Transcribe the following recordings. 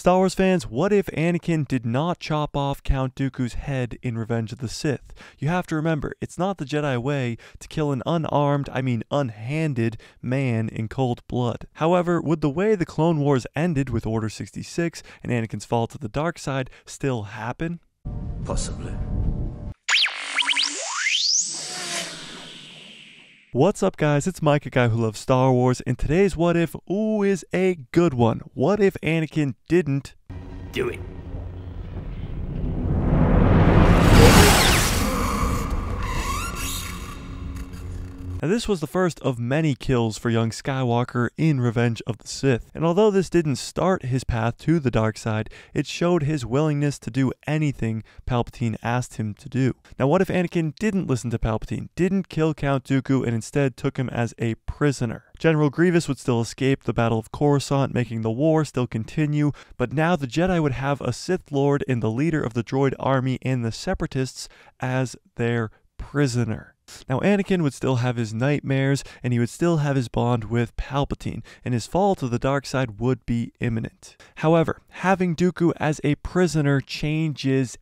Star Wars fans, what if Anakin did not chop off Count Dooku's head in Revenge of the Sith? You have to remember, it's not the Jedi way to kill an unarmed, unhanded man in cold blood. However, would the way the Clone Wars ended with Order 66 and Anakin's fall to the dark side still happen? Possibly. What's up guys, it's Mike, a guy who loves Star Wars, and today's What If, is a good one. What if Anakin didn't Do it. Now this was the first of many kills for young Skywalker in Revenge of the Sith, and although this didn't start his path to the dark side, it showed his willingness to do anything Palpatine asked him to do. Now what if Anakin didn't listen to Palpatine, didn't kill Count Dooku, and instead took him as a prisoner? General Grievous would still escape the Battle of Coruscant, making the war still continue, but now the Jedi would have a Sith Lord and the leader of the droid army and the Separatists as their prisoner. Now Anakin would still have his nightmares, and he would still have his bond with Palpatine, and his fall to the dark side would be imminent. However, having Dooku as a prisoner changes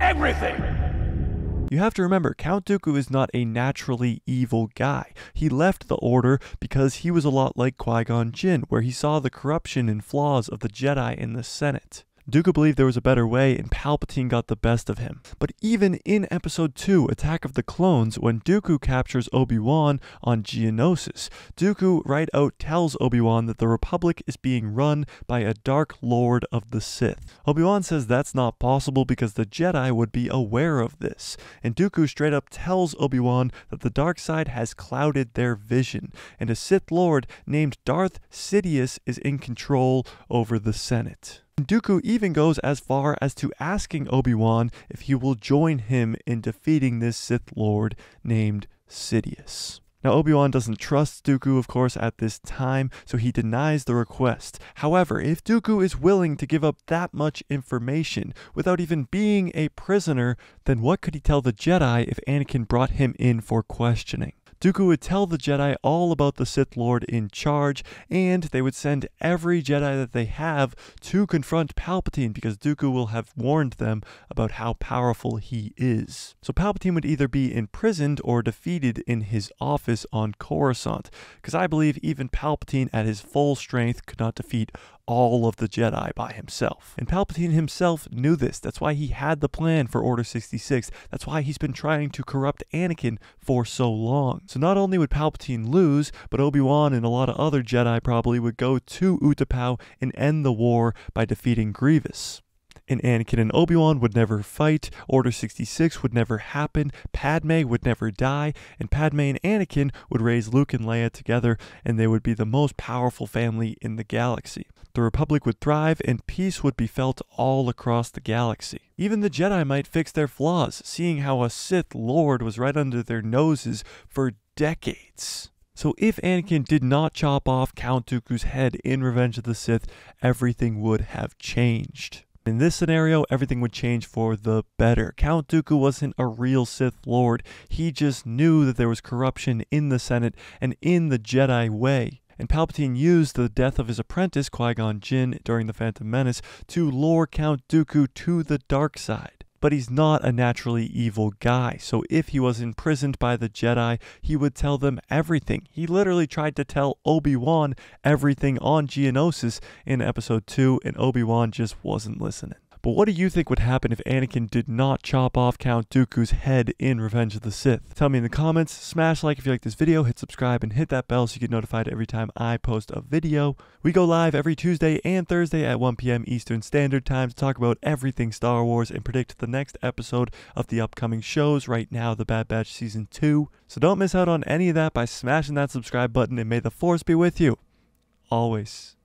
everything! You have to remember, Count Dooku is not a naturally evil guy. He left the Order because he was a lot like Qui-Gon Jinn, where he saw the corruption and flaws of the Jedi in the Senate. Dooku believed there was a better way, and Palpatine got the best of him. But even in Episode 2, Attack of the Clones, when Dooku captures Obi-Wan on Geonosis, Dooku right out tells Obi-Wan that the Republic is being run by a Dark Lord of the Sith. Obi-Wan says that's not possible because the Jedi would be aware of this, and Dooku straight up tells Obi-Wan that the dark side has clouded their vision, and a Sith Lord named Darth Sidious is in control over the Senate. Dooku even goes as far as to asking Obi-Wan if he will join him in defeating this Sith Lord named Sidious. Now Obi-Wan doesn't trust Dooku, of course, at this time, so he denies the request. However, if Dooku is willing to give up that much information without even being a prisoner, then what could he tell the Jedi if Anakin brought him in for questioning? Dooku would tell the Jedi all about the Sith Lord in charge, and they would send every Jedi that they have to confront Palpatine because Dooku will have warned them about how powerful he is. So Palpatine would either be imprisoned or defeated in his office on Coruscant, because I believe even Palpatine at his full strength could not defeat all of the Jedi by himself. And Palpatine himself knew this. That's why he had the plan for Order 66. That's why he's been trying to corrupt Anakin for so long. So not only would Palpatine lose, but Obi-Wan and a lot of other Jedi probably would go to Utapau and end the war by defeating Grievous. And Anakin and Obi-Wan would never fight, Order 66 would never happen, Padme would never die, and Padme and Anakin would raise Luke and Leia together, and they would be the most powerful family in the galaxy. The Republic would thrive, and peace would be felt all across the galaxy. Even the Jedi might fix their flaws, seeing how a Sith Lord was right under their noses for decades. So if Anakin did not chop off Count Dooku's head in Revenge of the Sith, everything would have changed. In this scenario, everything would change for the better. Count Dooku wasn't a real Sith Lord. He just knew that there was corruption in the Senate and in the Jedi way. And Palpatine used the death of his apprentice, Qui-Gon Jinn, during The Phantom Menace to lure Count Dooku to the dark side. But he's not a naturally evil guy, so if he was imprisoned by the Jedi, he would tell them everything. He literally tried to tell Obi-Wan everything on Geonosis in Episode 2, and Obi-Wan just wasn't listening. But what do you think would happen if Anakin did not chop off Count Dooku's head in Revenge of the Sith? Tell me in the comments, smash like if you like this video, hit subscribe, and hit that bell so you get notified every time I post a video. We go live every Tuesday and Thursday at 1 p.m. Eastern Standard Time to talk about everything Star Wars and predict the next episode of the upcoming shows, right now The Bad Batch Season 2. So don't miss out on any of that by smashing that subscribe button, and may the Force be with you. Always.